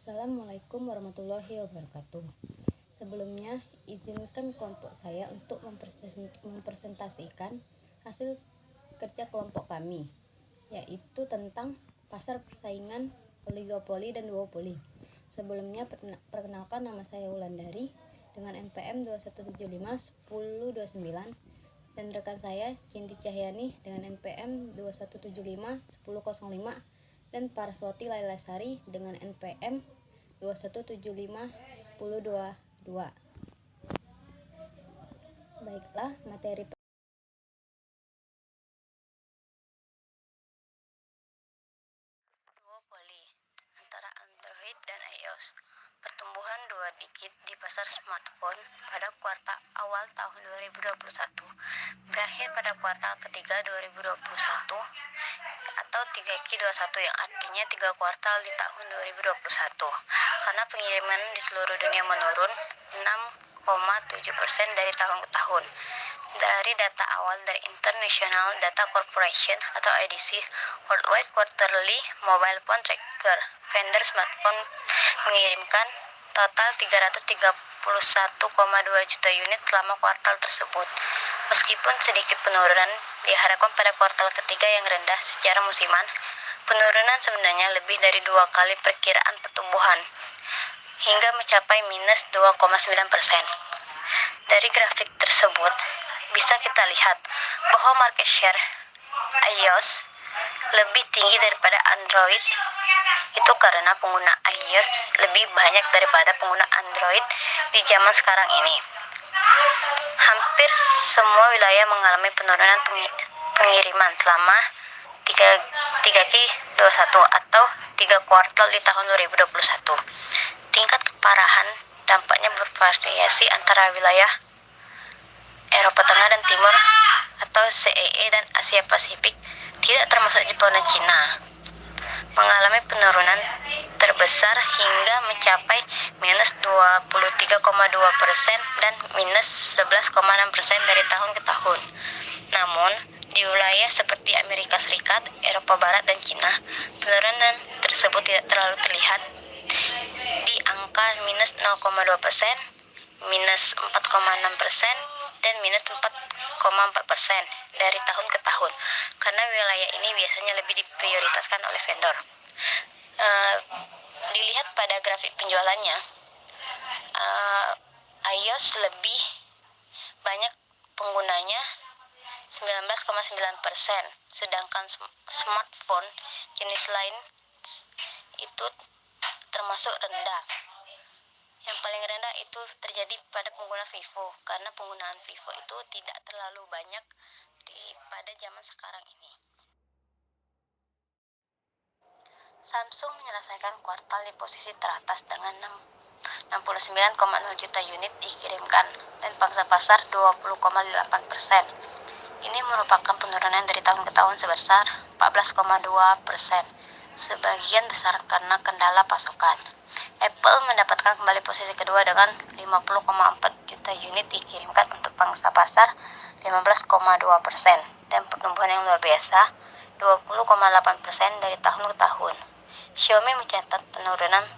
Assalamualaikum warahmatullahi wabarakatuh. Sebelumnya, izinkan kelompok saya untuk mempresentasikan hasil kerja kelompok kami, yaitu tentang pasar persaingan oligopoli dan duopoli. Sebelumnya, perkenalkan, nama saya Wulandari dengan NPM 21751029 dan rekan saya Cindy Cahyani dengan NPM 21751005 dan Paraswati Lailasari dengan NPM 21751022. Baiklah, materi duopoli antara Android dan iOS. Pertumbuhan 2 digit di pasar smartphone pada kuartal awal tahun 2021 berakhir pada kuartal ketiga 2021 atau 3Q21 yang artinya 3 kuartal di tahun 2021 karena pengiriman di seluruh dunia menurun 6,7% dari tahun ke tahun. Dari data awal dari International Data Corporation atau IDC, Worldwide Quarterly Mobile Phone Tracker, vendor smartphone mengirimkan total 331,2 juta unit selama kuartal tersebut. Meskipun sedikit penurunan diharapkan pada kuartal ketiga yang rendah secara musiman, penurunan sebenarnya lebih dari 2 kali perkiraan pertumbuhan, hingga mencapai minus 2,9%. Dari grafik tersebut, bisa kita lihat bahwa market share iOS lebih tinggi daripada Android. Itu karena pengguna iOS lebih banyak daripada pengguna Android di zaman sekarang ini. Hampir semua wilayah mengalami penurunan pengiriman selama 3Q21 atau 3 kuartal di tahun 2021. Tingkat keparahan dampaknya bervariasi antara wilayah Eropa Tengah dan Timur atau CEE dan Asia Pasifik, tidak termasuk Jepang dan Cina, mengalami penurunan terbesar hingga mencapai minus 23,2% dan minus 11,6% dari tahun ke tahun. Namun, di wilayah seperti Amerika Serikat, Eropa Barat, dan Cina, penurunan tersebut tidak terlalu terlihat di angka minus 0,2%, minus 4,6%, dan minus 4,4% dari tahun ke tahun, karena wilayah ini biasanya lebih diprioritaskan oleh vendor. Dilihat pada grafik penjualannya, iOS lebih banyak penggunanya 19,9%, sedangkan smartphone jenis lain itu termasuk rendah. Yang paling rendah itu terjadi pada pengguna Vivo, karena penggunaan Vivo itu tidak terlalu banyak pada zaman sekarang ini. Samsung menyelesaikan kuartal di posisi teratas dengan 69,0 juta unit dikirimkan dan pangsa pasar 20,8%. Ini merupakan penurunan dari tahun ke tahun sebesar 14,2%, sebagian besar karena kendala pasokan. Apple mendapatkan kembali posisi kedua dengan 50,4 juta unit dikirimkan untuk pangsa pasar 15,2% dan pertumbuhan yang luar biasa 20,8% dari tahun ke tahun. Xiaomi mencatat penurunan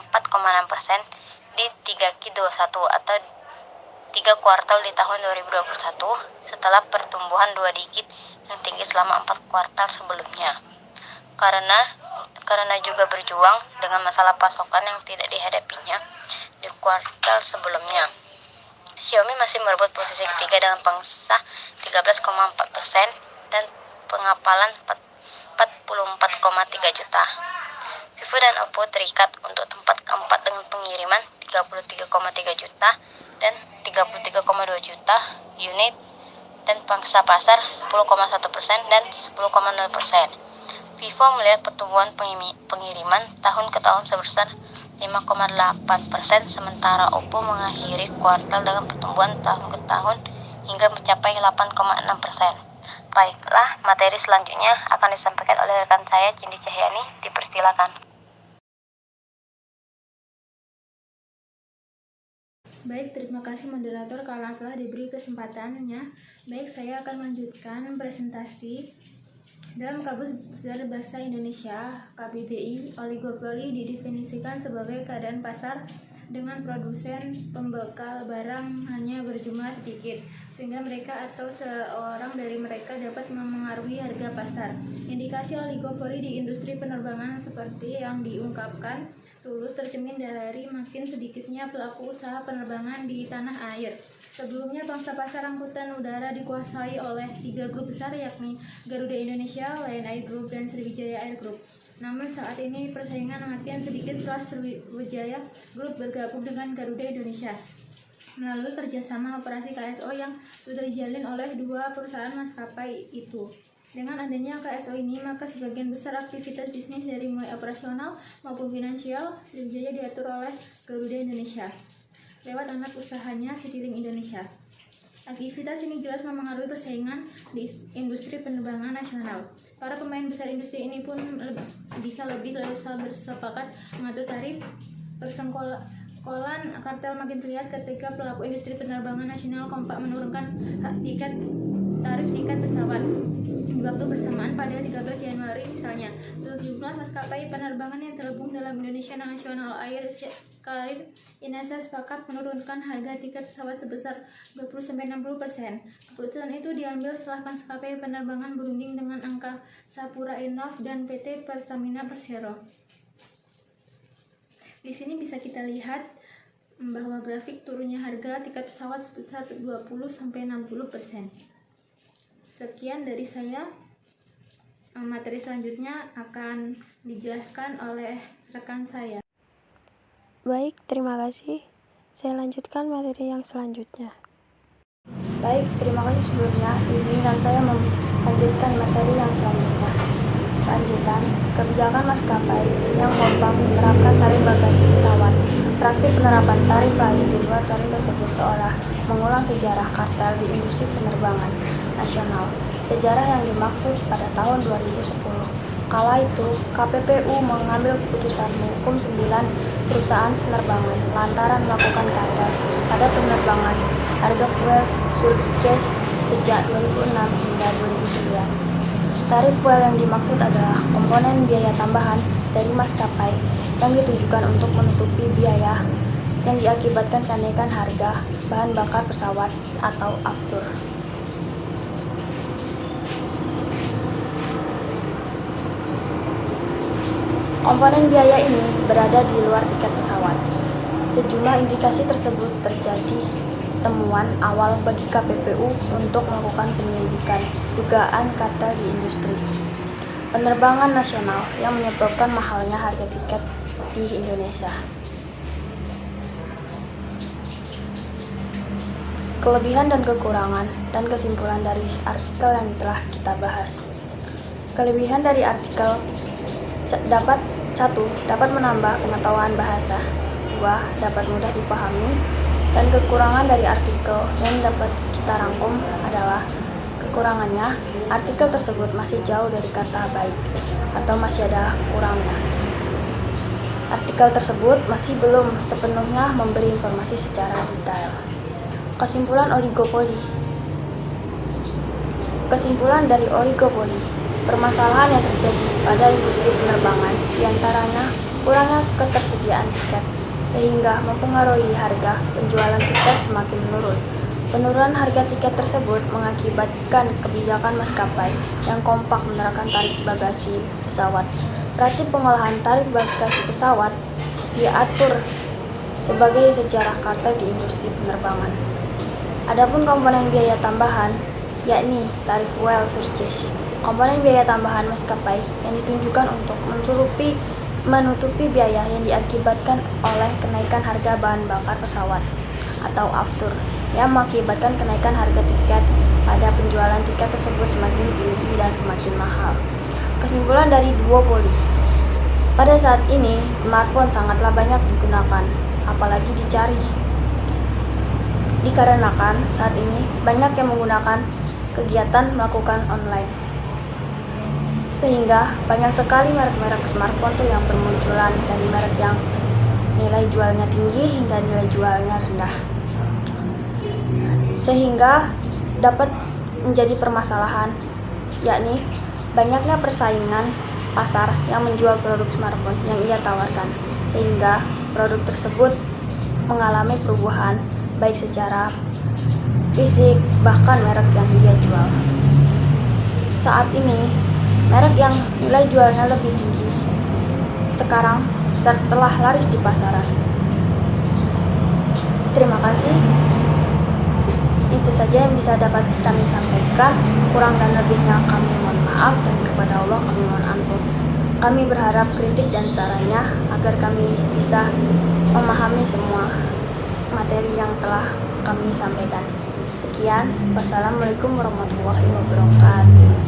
4,6% di 3Q21 atau 3 kuartal di tahun 2021 setelah pertumbuhan 2 digit yang tinggi selama 4 kuartal sebelumnya. Karena juga berjuang dengan masalah pasokan yang tidak dihadapinya di kuartal sebelumnya. Xiaomi masih merebut posisi ketiga dengan pangsa 13,4% dan pengapalan 44,3 juta. Vivo dan Oppo terikat untuk tempat keempat dengan pengiriman 33,3 juta dan 33,2 juta unit dan pangsa pasar 10,1% dan 10,0%. Vivo melihat pertumbuhan pengiriman tahun ke tahun sebesar 5,8%, sementara Oppo mengakhiri kuartal dengan pertumbuhan tahun ke tahun hingga mencapai 8,6%. Baiklah, materi selanjutnya akan disampaikan oleh rekan saya Cindy Cahyani. Dipersilakan. Baik, terima kasih moderator karena telah diberi kesempatannya. Baik, saya akan melanjutkan presentasi Dalam Kamus Besar Bahasa Indonesia, KBBI, oligopoli didefinisikan sebagai keadaan pasar dengan produsen pembekal barang hanya berjumlah sedikit, sehingga mereka atau seorang dari mereka dapat memengaruhi harga pasar. Indikasi oligopoli di industri penerbangan seperti yang diungkapkan Tulus tercermin dari makin sedikitnya pelaku usaha penerbangan di tanah air. Sebelumnya pangsa pasar angkutan udara dikuasai oleh 3 grup besar, yakni Garuda Indonesia, Lion Air Group, dan Sriwijaya Air Group. Namun saat ini persaingan makin sedikit setelah Sriwijaya Group bergabung dengan Garuda Indonesia melalui kerjasama operasi KSO yang sudah dijalin oleh 2 perusahaan maskapai itu. Dengan adanya KSO ini, maka sebagian besar aktivitas bisnis dari mulai operasional maupun finansial Sriwijaya diatur oleh Garuda Indonesia lewat anak usahanya Citylink Indonesia. Aktivitas ini jelas memengaruhi persaingan di industri penerbangan nasional. Para pemain besar industri ini pun bisa lebih bersepakat mengatur tarif. Persengkolan kartel makin terlihat ketika pelaku industri penerbangan nasional kompak menurunkan tarif tiket pesawat di waktu bersamaan pada 13 Januari misalnya. Sejumlah maskapai penerbangan yang tergabung dalam Indonesia National Air Carrier Inasa sepakat menurunkan harga tiket pesawat sebesar 20-60%. Keputusan itu diambil setelah maskapai penerbangan berunding dengan Angkasa Pura Airnav dan PT Pertamina Persero. Di sini bisa kita lihat bahwa grafik turunnya harga tiket pesawat sebesar 20-60%. Sekian dari saya. Materi selanjutnya akan dijelaskan oleh rekan saya. Baik, terima kasih. Saya lanjutkan materi yang selanjutnya. Baik, terima kasih sebelumnya. Izinkan saya melanjutkan materi yang selanjutnya. Lanjutan, kebijakan maskapai yang kompak menerapkan tarif bagasi pesawat. Praktik penerapan tarif lain di luar tarif tersebut seolah mengulang sejarah kartel di industri penerbangan nasional. Sejarah yang dimaksud pada tahun 2010. Kala itu, KPPU mengambil keputusan menghukum 9 perusahaan penerbangan lantaran melakukan kartel pada penerbangan harga fuel surcharge sejak 2006 hingga 2009. Tarif fuel yang dimaksud adalah komponen biaya tambahan dari maskapai yang ditujukan untuk menutupi biaya yang diakibatkan kenaikan harga bahan bakar pesawat atau aftur. Komponen biaya ini berada di luar tiket pesawat. Sejumlah indikasi tersebut terjadi temuan awal bagi KPPU untuk melakukan penyelidikan dugaan kartel di industri penerbangan nasional yang menyebabkan mahalnya harga tiket di Indonesia. Kelebihan dan kekurangan dan kesimpulan dari artikel yang telah kita bahas. Kelebihan dari artikel 1. Dapat menambah pengetahuan bahasa. 2. Dapat mudah dipahami. Dan kekurangan dari artikel yang dapat kita rangkum adalah kekurangannya, artikel tersebut masih jauh dari kata baik atau masih ada kurangnya. Artikel tersebut masih belum sepenuhnya memberi informasi secara detail. Kesimpulan oligopoli. Kesimpulan dari oligopoli, permasalahan yang terjadi pada industri penerbangan diantaranya kurangnya ketersediaan tiket, sehingga mempengaruhi harga penjualan tiket semakin menurun. Penurunan harga tiket tersebut mengakibatkan kebijakan maskapai yang kompak menerapkan tarif bagasi pesawat. Praktik pengolahan tarif bagasi pesawat diatur sebagai sejarah kartel di industri penerbangan. Adapun komponen biaya tambahan, yakni tarif fuel surcharge, komponen biaya tambahan maskapai yang ditunjukkan untuk menutupi biaya yang diakibatkan oleh kenaikan harga bahan bakar pesawat atau aftur yang mengakibatkan kenaikan harga tiket pada penjualan tiket tersebut semakin tinggi dan semakin mahal. Kesimpulan dari duopoli. Pada saat ini, smartphone sangatlah banyak digunakan, apalagi dicari. Dikarenakan saat ini banyak yang menggunakan kegiatan melakukan online. Sehingga banyak sekali merek-merek smartphone tuh yang bermunculan, dari merek yang nilai jualnya tinggi hingga nilai jualnya rendah. Sehingga dapat menjadi permasalahan, yakni Banyaknya persaingan pasar yang menjual produk smartphone yang ia tawarkan, sehingga produk tersebut mengalami perubahan baik secara fisik bahkan merek yang dia jual. Saat ini, merek yang nilai jualnya lebih tinggi sekarang setelah laris di pasaran. Terima kasih. Itu saja yang bisa dapat kami sampaikan. Kurang dan lebihnya kami mohon maaf, dan kepada Allah kami mohon ampun. Kami berharap kritik dan sarannya agar kami bisa memahami semua materi yang telah kami sampaikan. Sekian, wassalamualaikum warahmatullahi wabarakatuh.